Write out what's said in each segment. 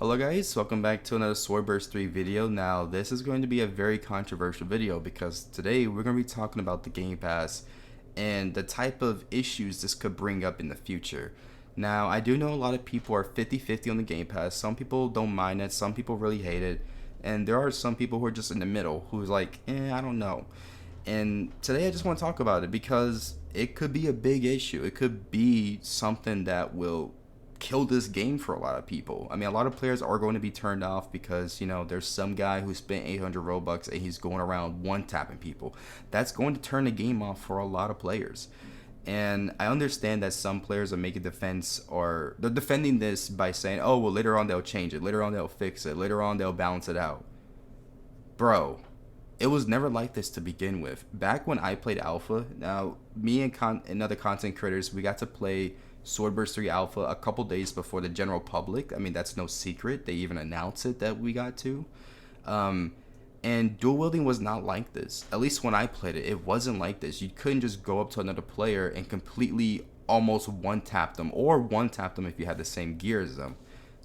Hello guys, welcome back to another Swordburst 3 video. Now this is going to be a very controversial video because today we're going to be talking about the Game Pass and the type of issues this could bring up in the future. Now I do know a lot of people are 50-50 on the Game Pass. Some people don't mind it, some people really hate it, and there are some people who are just in the middle who's like, I don't know. And today I just want to talk about it because it could be a big issue. It could be something that will kill this game for a lot of people. I mean, a lot of players are going to be turned off because, there's some guy who spent 800 Robux and he's going around one-tapping people. That's going to turn the game off for a lot of players. And I understand that some players are making defense or they're defending this by saying, oh, well, later on they'll change it. Later on they'll fix it. Later on they'll balance it out. Bro, it was never like this to begin with. Back when I played Alpha, now me and other content creators, we got to play Swordburst 3 Alpha a couple days before the general public. I mean, that's no secret. They even announced it that we got to. And dual wielding was not like this. At least when I played it, it wasn't like this. You couldn't just go up to another player and completely almost one-tap them, or one-tap them if you had the same gear as them.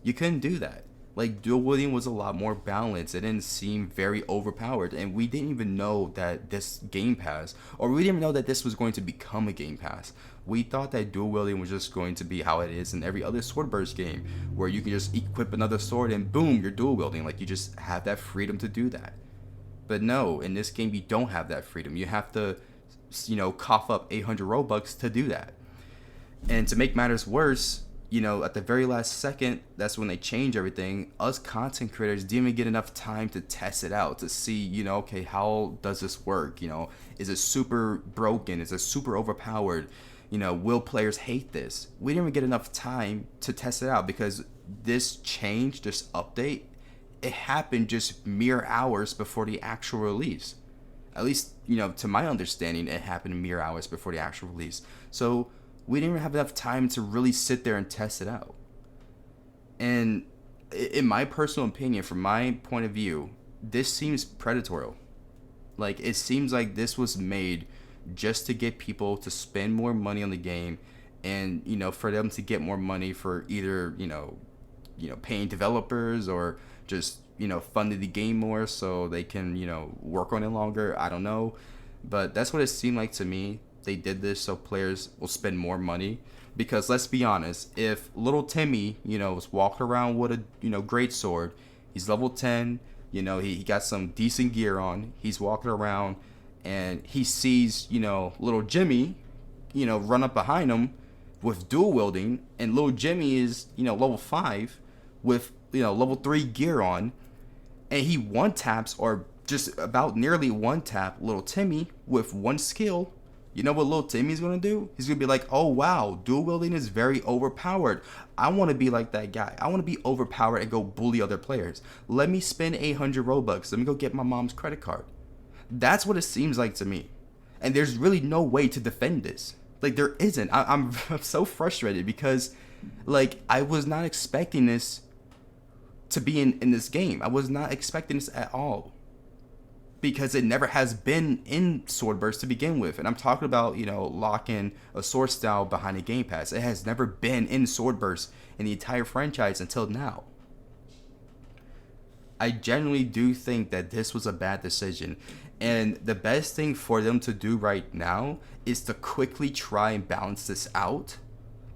You couldn't do that. Like, dual wielding was a lot more balanced. It didn't seem very overpowered, and we didn't even know that this Game Pass, or we didn't even know that this was going to become a Game Pass. We thought that dual wielding was just going to be how it is in every other Swordburst game, where you can just equip another sword and boom, you're dual wielding. Like, you just have that freedom to do that. But no, in this game you don't have that freedom. You have to, cough up 800 Robux to do that. And to make matters worse, at the very last second, that's when they change everything. Us content creators didn't even get enough time to test it out, to see, okay, how does this work? Is it super broken? Is it super overpowered? Will players hate this? We didn't even get enough time to test it out because this change, this update, it happened just mere hours before the actual release. At least, to my understanding, it happened mere hours before the actual release. So we didn't even have enough time to really sit there and test it out. And in my personal opinion, from my point of view, this seems predatory. Like, it seems like this was made just to get people to spend more money on the game and, for them to get more money for either, paying developers or just, funding the game more so they can, work on it longer. I don't know. But that's what it seemed like to me. They did this so players will spend more money, because let's be honest, if little Timmy, was walking around with a, great sword, he's level 10, he got some decent gear on, he's walking around and he sees, little Jimmy, run up behind him with dual wielding, and little Jimmy is, level 5 with, level 3 gear on, and he one taps or just about nearly one tap little Timmy with one skill. You know what little Timmy's gonna do? He's gonna be like, oh wow, dual wielding is very overpowered. I wanna be like that guy. I wanna be overpowered and go bully other players. Let me spend 800 Robux. Let me go get my mom's credit card. That's what it seems like to me. And there's really no way to defend this. Like, there isn't. I'm so frustrated because, like, I was not expecting this to be in this game. I was not expecting this at all, because it never has been in Swordburst to begin with. And I'm talking about, locking a sword style behind a Game Pass. It has never been in Swordburst in the entire franchise until now. I genuinely do think that this was a bad decision. And the best thing for them to do right now is to quickly try and balance this out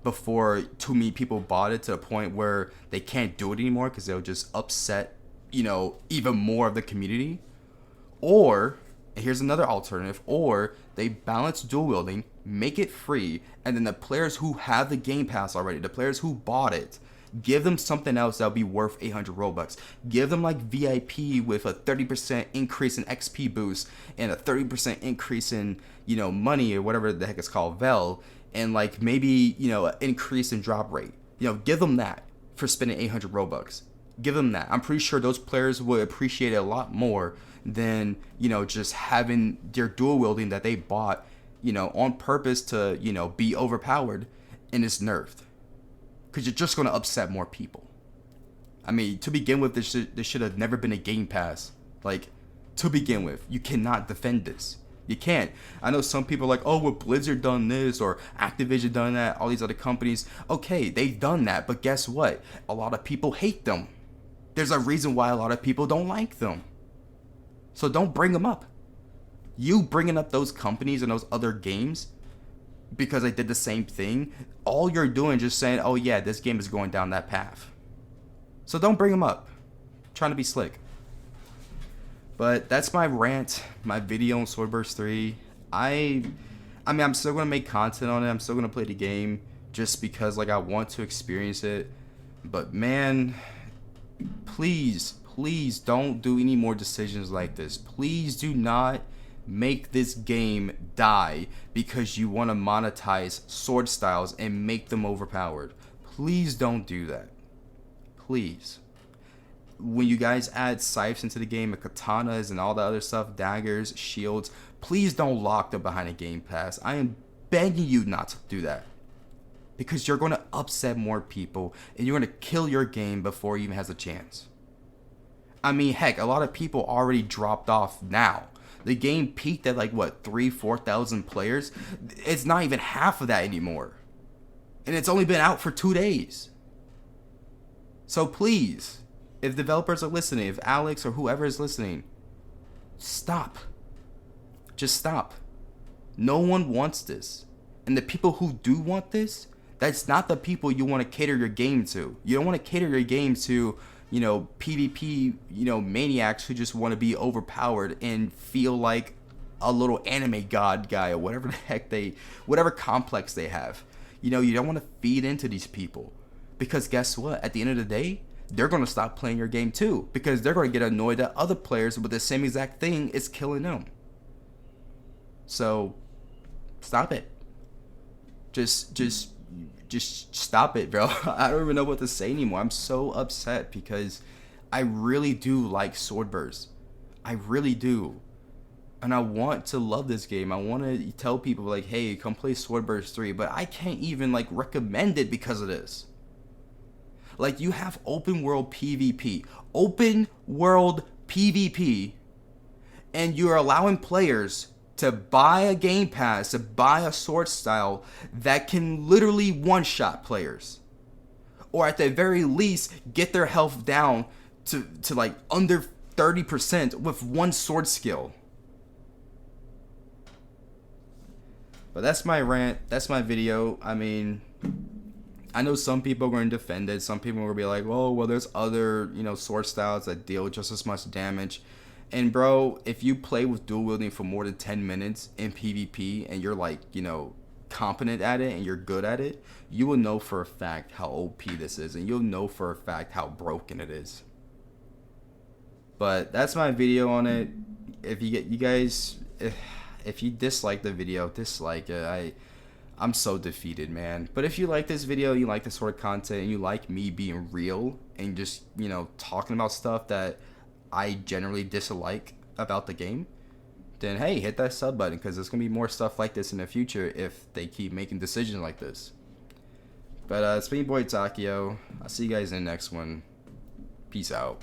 before too many people bought it to the point where they can't do it anymore because they'll just upset, even more of the community. Or, and here's another alternative, or they balance dual wielding, make it free, and then the players who have the Game Pass already, the players who bought it, give them something else that'll be worth 800 Robux. Give them like VIP with a 30% increase in XP boost and a 30% increase in, money or whatever the heck it's called, Vel, and like maybe, an increase in drop rate. Give them that for spending 800 Robux. Give them that. I'm pretty sure those players would appreciate it a lot more than, just having their dual wielding that they bought, on purpose to, be overpowered, and it's nerfed. Because you're just going to upset more people. I mean, to begin with, this should have never been a Game Pass. Like, to begin with, you cannot defend this. You can't. I know some people are like, oh, well, Blizzard done this or Activision done that, all these other companies. Okay, they've done that, but guess what? A lot of people hate them. There's a reason why a lot of people don't like them. So don't bring them up. You bringing up those companies and those other games because they did the same thing, all you're doing is just saying, oh yeah, this game is going down that path. So don't bring them up. I'm trying to be slick. But that's my rant, my video on Swordburst 3. I mean, I'm still going to make content on it. I'm still going to play the game just because, like, I want to experience it. But, man, please don't do any more decisions like this. Please do not make this game die because you want to monetize sword styles and make them overpowered. Please don't do that. Please. When you guys add scythes into the game, and katanas and all the other stuff, daggers, shields, please don't lock them behind a Game Pass. I am begging you not to do that. Because you're going to upset more people and you're going to kill your game before it even has a chance. I mean, heck, a lot of people already dropped off now. The game peaked at like, what, 4,000 players? It's not even half of that anymore. And it's only been out for 2 days. So please, if developers are listening, if Alex or whoever is listening, stop. Just stop. No one wants this. And the people who do want this, that's not the people you want to cater your game to. You don't want to cater your game to, you know, PvP, you know, maniacs who just want to be overpowered and feel like a little anime god guy or whatever the heck whatever complex they have. You know, you don't want to feed into these people. Because guess what? At the end of the day, they're going to stop playing your game too. Because they're going to get annoyed that other players with the same exact thing is killing them. So, stop it. Just stop it, bro. I don't even know what to say anymore. I'm so upset because I really do like Swordburst. I really do. And I want to love this game. I want to tell people like, hey, come play Swordburst 3. But I can't even like recommend it because of this. Like, you have open world PvP. Open world PvP. And you're allowing players to buy a Game Pass, to buy a sword style that can literally one-shot players. Or at the very least, get their health down to like under 30% with one sword skill. But that's my rant. That's my video. I mean, I know some people are going to defend it. Some people are going to be like, oh, well, there's other, you know, sword styles that deal just as much damage. And bro, if you play with dual wielding for more than 10 minutes in PvP and you're like, you know, competent at it and you're good at it, you will know for a fact how OP this is, and you'll know for a fact how broken it is. But that's my video on it. If you guys, if you dislike the video, dislike it. I'm so defeated, man. But if you like this video, you like this sort of content, and you like me being real and just, you know, talking about stuff that I generally dislike about the game, then hey, hit that sub button, because there's going to be more stuff like this in the future if they keep making decisions like this. But it's been your boy Takeoi. I'll see you guys in the next one. Peace out.